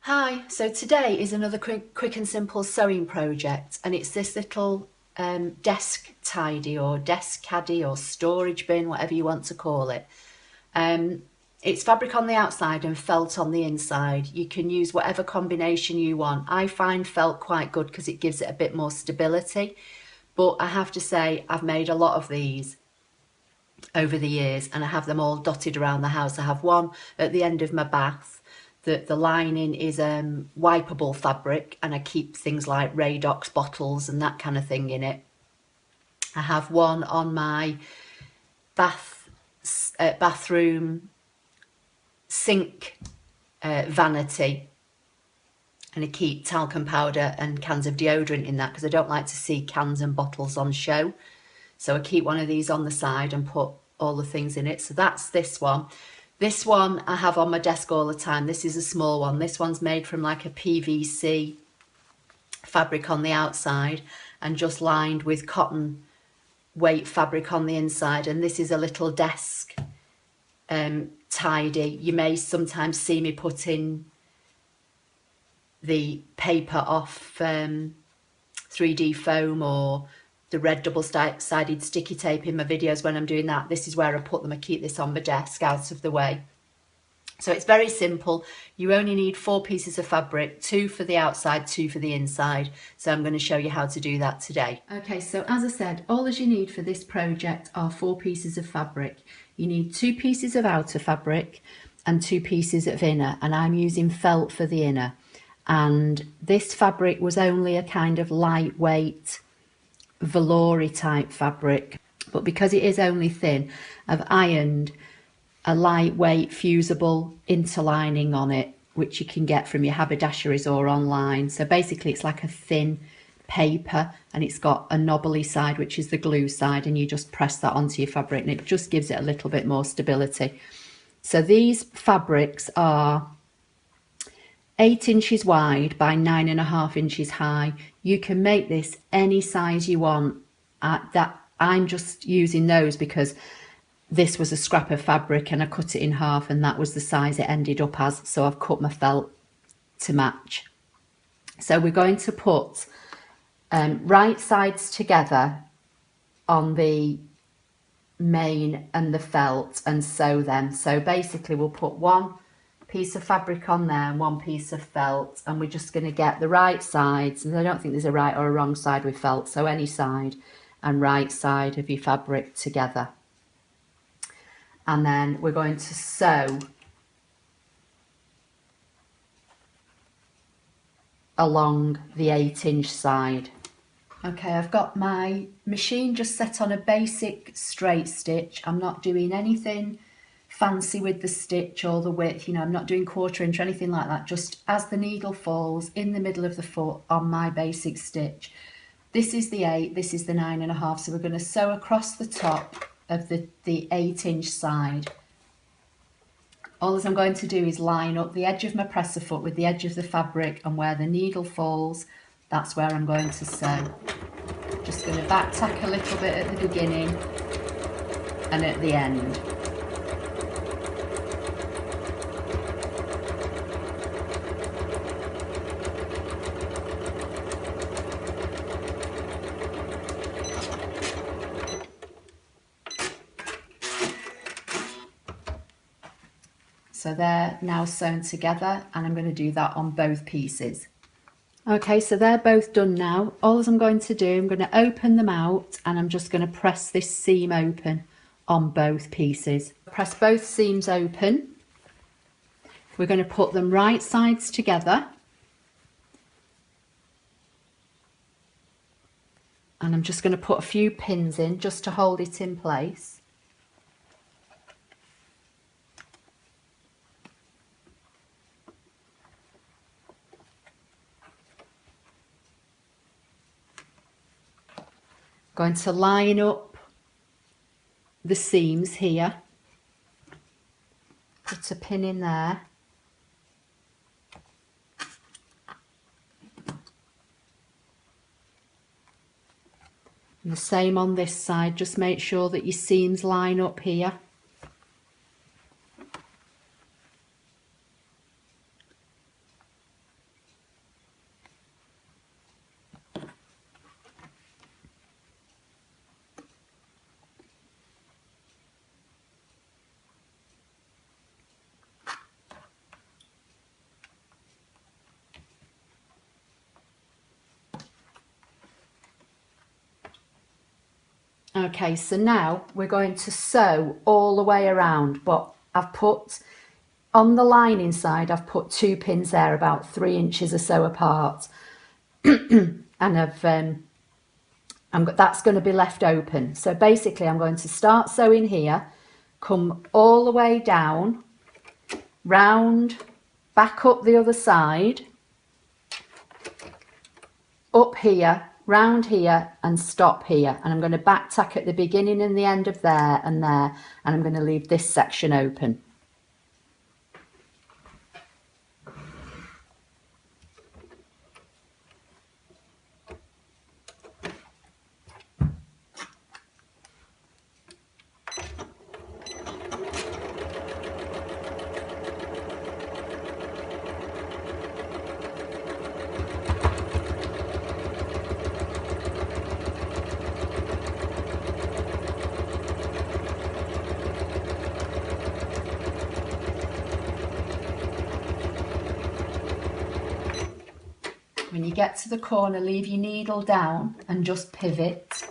Hi, so today is another quick and simple sewing project, and it's this little desk tidy or desk caddy or storage bin, whatever you want to call it. It's fabric on the outside and felt on the inside. You can use whatever combination you want. I find felt quite good because it gives it a bit more stability, but I have to say I've made a lot of these over the years and I have them all dotted around the house. I have one at the end of my bath. The lining is wipeable fabric, and I keep things like Radox bottles and that kind of thing in it. I have one on my bathroom sink vanity, and I keep talcum powder and cans of deodorant in that because I don't like to see cans and bottles on show. So I keep one of these on the side and put all the things in it. So that's this one. This one I have on my desk all the time. This is a small one. This one's made from like a PVC fabric on the outside and just lined with cotton weight fabric on the inside. And this is a little desk tidy. You may sometimes see me putting the paper off 3D foam or the red double-sided sticky tape in my videos when I'm doing that. This is where I put them. I keep this on my desk out of the way. So it's very simple. You only need 4 pieces of fabric, 2 for the outside, 2 for the inside. So I'm going to show you how to do that today. Okay, so as I said, all you need for this project are 4 pieces of fabric. You need 2 pieces of outer fabric and 2 pieces of inner, and I'm using felt for the inner. And this fabric was only a kind of lightweight velour-y type fabric, but because it is only thin, I've ironed a lightweight fusible interlining on it, which you can get from your haberdasheries or online. So basically it's like a thin paper, and it's got a knobbly side, which is the glue side, and you just press that onto your fabric and it just gives it a little bit more stability. So these fabrics are 8 inches wide by 9.5 inches high. You can make this any size you want. I'm just using those because this was a scrap of fabric and I cut it in half, and that was the size it ended up as. So I've cut my felt to match. So we're going to put right sides together on the main and the felt and sew them. So basically we'll put 1 piece of fabric on there and 1 piece of felt, and we're just going to get the right sides, and I don't think there's a right or a wrong side with felt, so any side and right side of your fabric together. And then we're going to sew along the 8-inch side. Okay, I've got my machine just set on a basic straight stitch. I'm not doing anything fancy with the stitch or the width, you know, I'm not doing 1/4 inch or anything like that, just as the needle falls in the middle of the foot on my basic stitch. This is the 8, this is the 9.5, so we're going to sew across the top of the 8-inch side. All I'm going to do is line up the edge of my presser foot with the edge of the fabric, and where the needle falls, that's where I'm going to sew. Just going to back tack a little bit at the beginning and at the end. So they're now sewn together, and I'm going to do that on both pieces. Okay, so they're both done now. All I'm going to do, I'm going to open them out, and I'm just going to press this seam open on both pieces. Press both seams open. We're going to put them right sides together. And I'm just going to put a few pins in just to hold it in place. Going to line up the seams here, put a pin in there, and the same on this side. Just make sure that your seams line up here. Okay, so now we're going to sew all the way around, but I've put on the lining side, I've put 2 pins there about 3 inches or so apart, and that's going to be left open. So basically I'm going to start sewing here, come all the way down, round, back up the other side, up here, round here, and stop here. And I'm going to back tack at the beginning and the end of there and there, and I'm going to leave this section open. When you get to the corner, leave your needle down and just pivot.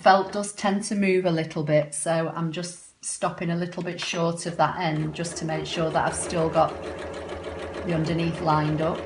Felt does tend to move a little bit, so I'm just stopping a little bit short of that end just to make sure that I've still got the underneath lined up.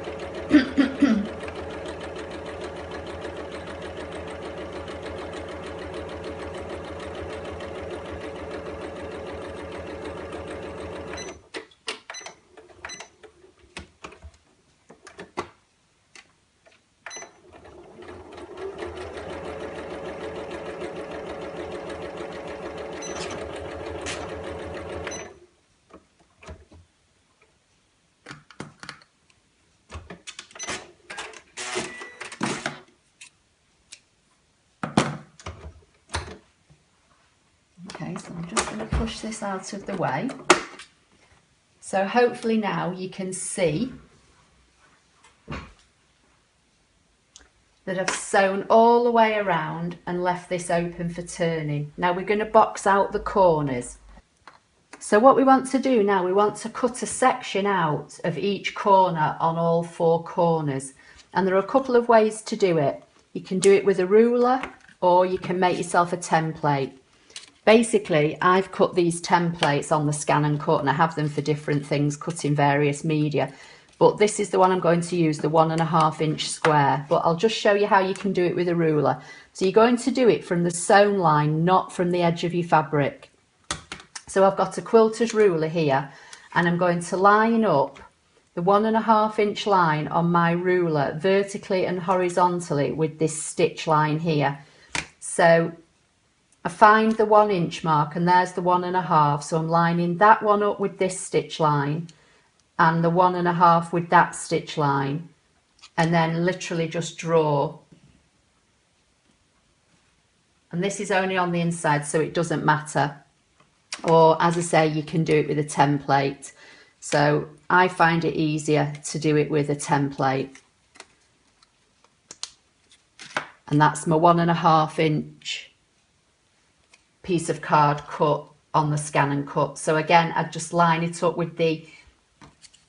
Okay, so I'm just going to push this out of the way. So hopefully now you can see that I've sewn all the way around and left this open for turning. Now we're going to box out the corners. So what we want to do now, we want to cut a section out of each corner on all 4 corners. And there are a couple of ways to do it. You can do it with a ruler, or you can make yourself a template. Basically, I've cut these templates on the ScanNCut, and I have them for different things, cut in various media. But this is the one I'm going to use, the 1.5 inch square. But I'll just show you how you can do it with a ruler. So you're going to do it from the sewn line, not from the edge of your fabric. So I've got a quilter's ruler here, and I'm going to line up the 1.5 inch line on my ruler vertically and horizontally with this stitch line here. So I find the 1 inch mark, and there's the 1.5. So I'm lining that one up with this stitch line and the 1.5 with that stitch line, and then literally just draw. And this is only on the inside, so it doesn't matter. Or as I say, you can do it with a template. So I find it easier to do it with a template. And that's my 1.5 inch piece of card cut on the ScanNCut. So again, I just line it up with the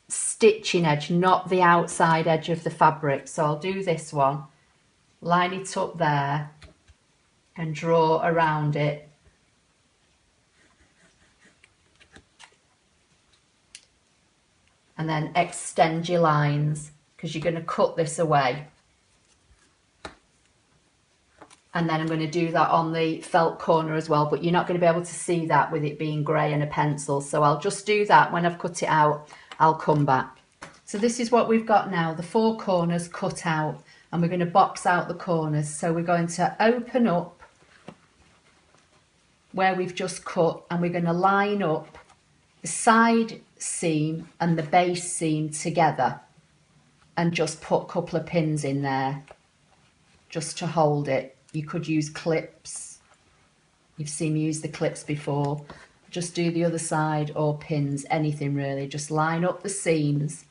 stitching edge, not the outside edge of the fabric. So I'll do this one, line it up there and draw around it. And then extend your lines, because you're going to cut this away. And then I'm going to do that on the felt corner as well, but you're not going to be able to see that with it being grey and a pencil. So I'll just do that when I've cut it out. I'll come back. So this is what we've got now, the 4 corners cut out, and we're going to box out the corners. So we're going to open up where we've just cut, and we're going to line up the side seam and the base seam together and just put a couple of pins in there just to hold it. You could use clips You've seen me use the clips before. Just do the other side, or pins, anything really. Just line up the seams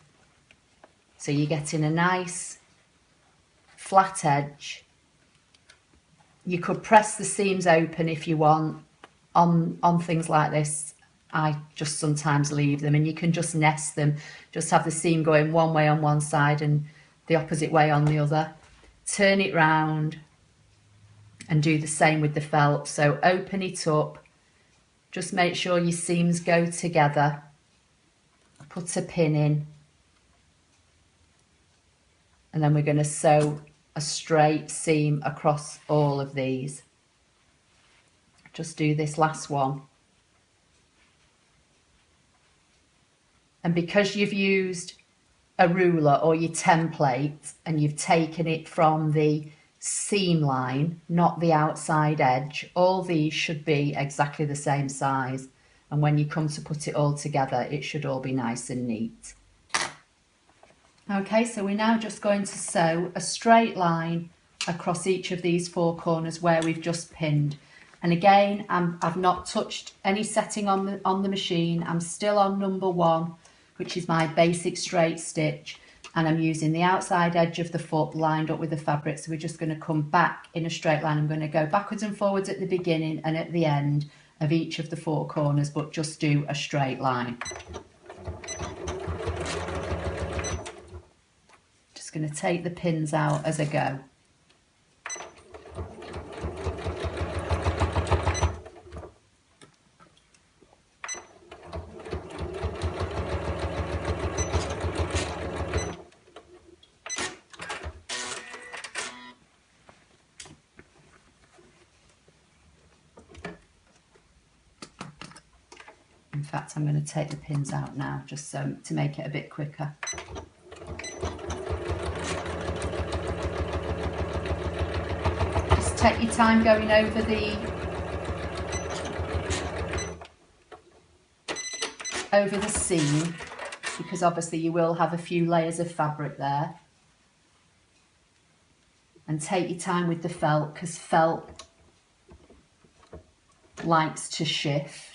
so you're getting a nice flat edge. You could press the seams open if you want. On things like this, I just sometimes leave them, and you can just nest them. Just have the seam going one way on one side and the opposite way on the other. Turn it round and do the same with the felt. So open it up, just make sure your seams go together, put a pin in, and then we're going to sew a straight seam across all of these. Just do this last one. And because you've used a ruler or your template and you've taken it from the seam line, not the outside edge, all these should be exactly the same size, and when you come to put it all together it should all be nice and neat. Okay, so we're now just going to sew a straight line across each of these four corners where we've just pinned. And again, I've not touched any setting on the machine. I'm still on number 1, which is my basic straight stitch, and I'm using the outside edge of the foot lined up with the fabric. So we're just going to come back in a straight line. I'm going to go backwards and forwards at the beginning and at the end of each of the four corners, but just do a straight line. Just going to take the pins out as I go. In fact, I'm going to take the pins out now, just so to make it a bit quicker. Just take your time going over the seam, because obviously you will have a few layers of fabric there. And take your time with the felt, because felt likes to shift.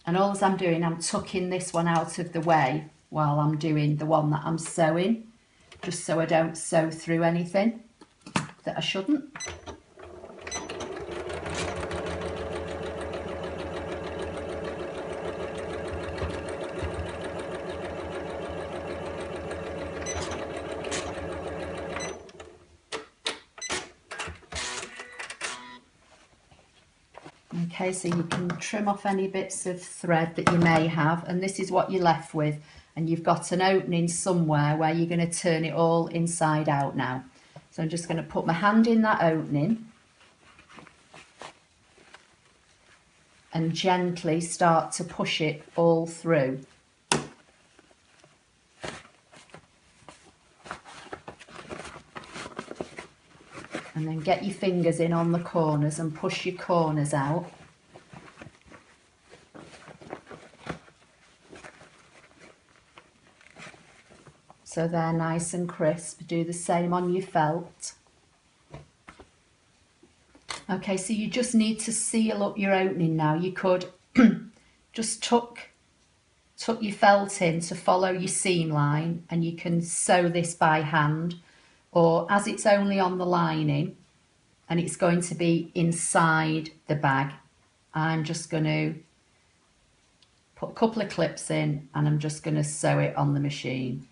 And all I'm doing, I'm tucking this one out of the way while I'm doing the one that I'm sewing, just so I don't sew through anything that I shouldn't. Okay, so you can trim off any bits of thread that you may have, and this is what you're left with, and you've got an opening somewhere where you're going to turn it all inside out now. So I'm just going to put my hand in that opening and gently start to push it all through. And then get your fingers in on the corners and push your corners out. So they're nice and crisp. Do the same on your felt. Okay, so you just need to seal up your opening now. You could just tuck your felt in to follow your seam line, and you can sew this by hand, or as it's only on the lining and it's going to be inside the bag, I'm just going to put a couple of clips in and I'm just going to sew it on the machine.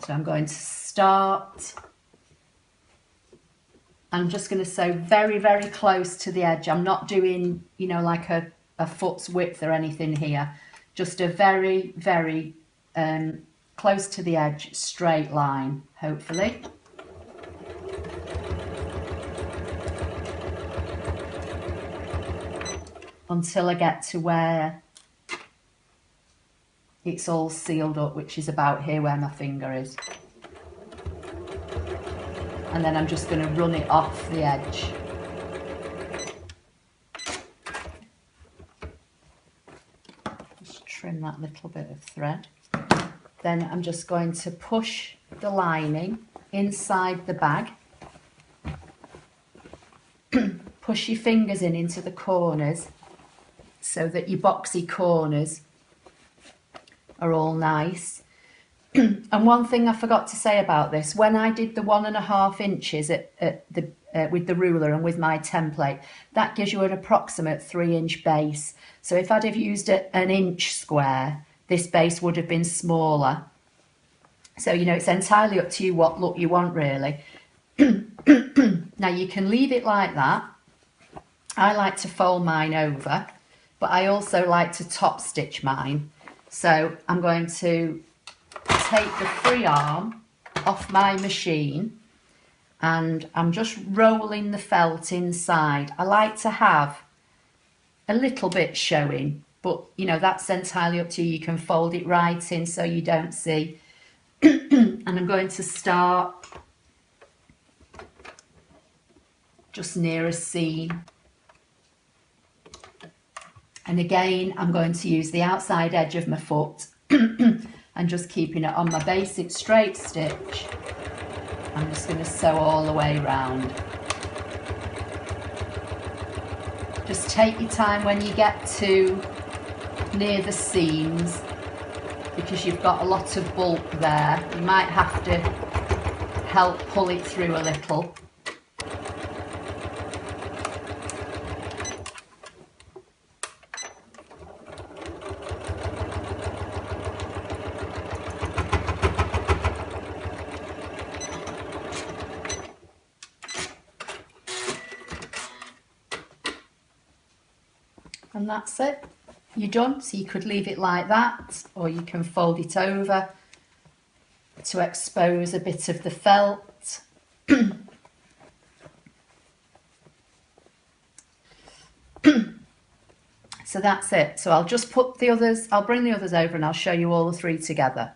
So I'm going to start, I'm just going to sew very, very close to the edge. I'm not doing, you know, like a foot's width or anything here. Just a very, very close to the edge, straight line, hopefully. until I get to where it's all sealed up, which is about here where my finger is. And then I'm just going to run it off the edge. Just trim that little bit of thread. Then I'm just going to push the lining inside the bag. Push your fingers in into the corners so that your boxy corners are all nice. And one thing I forgot to say about this, when I did the 1.5 inches with the ruler and with my template, that gives you an approximate 3-inch base. So if I'd have used an inch square, this base would have been smaller. So, you know, it's entirely up to you what look you want, really. Now, you can leave it like that. I like to fold mine over, but I also like to top stitch mine. So I'm going to take the free arm off my machine and I'm just rolling the felt inside. I like to have a little bit showing, but you know, that's entirely up to you. You can fold it right in so you don't see. And I'm going to start just near a seam. And again, I'm going to use the outside edge of my foot and just keeping it on my basic straight stitch. I'm just going to sew all the way around. Just take your time when you get to near the seams, because you've got a lot of bulk there. You might have to help pull it through a little. And that's it. You're done. So you could leave it like that, or you can fold it over to expose a bit of the felt. So that's it. So I'll just put the others, I'll bring the others over and I'll show you all the 3 together.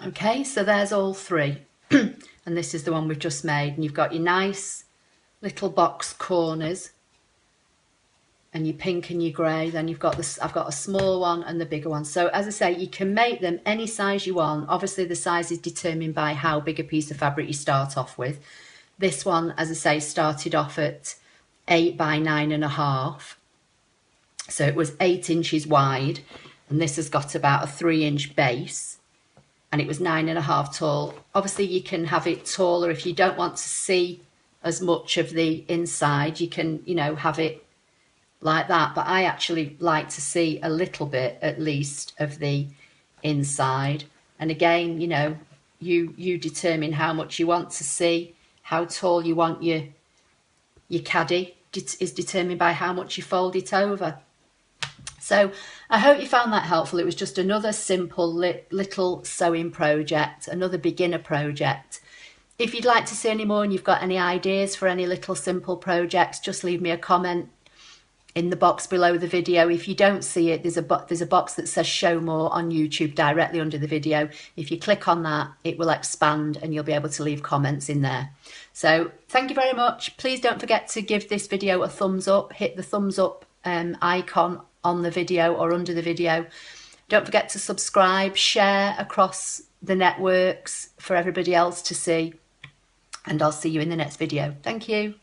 Okay, so there's all 3. And this is the one we've just made. And you've got your nice little box corners and your pink and your grey. Then you've got this, I've got a small one and the bigger one. So as I say, you can make them any size you want. Obviously the size is determined by how big a piece of fabric you start off with. This one, as I say, started off at 8 by 9.5. So it was 8 inches wide, and this has got about a 3-inch base, and it was 9.5 tall. Obviously you can have it taller if you don't want to see as much of the inside. You can, you know, have it like that, but I actually like to see a little bit at least of the inside. And again, you know, you determine how much you want to see. How tall you want your caddy is determined by how much you fold it over. So I hope you found that helpful. It was just another simple little sewing project, another beginner project. If you'd like to see any more and you've got any ideas for any little simple projects, just leave me a comment in the box below the video. If you don't see it, there's a box that says show more on YouTube directly under the video. If you click on that, it will expand and you'll be able to leave comments in there. So thank you very much. Please don't forget to give this video a thumbs up. Hit the thumbs up icon on the video or under the video. Don't forget to subscribe, share across the networks for everybody else to see, and I'll see you in the next video. Thank you.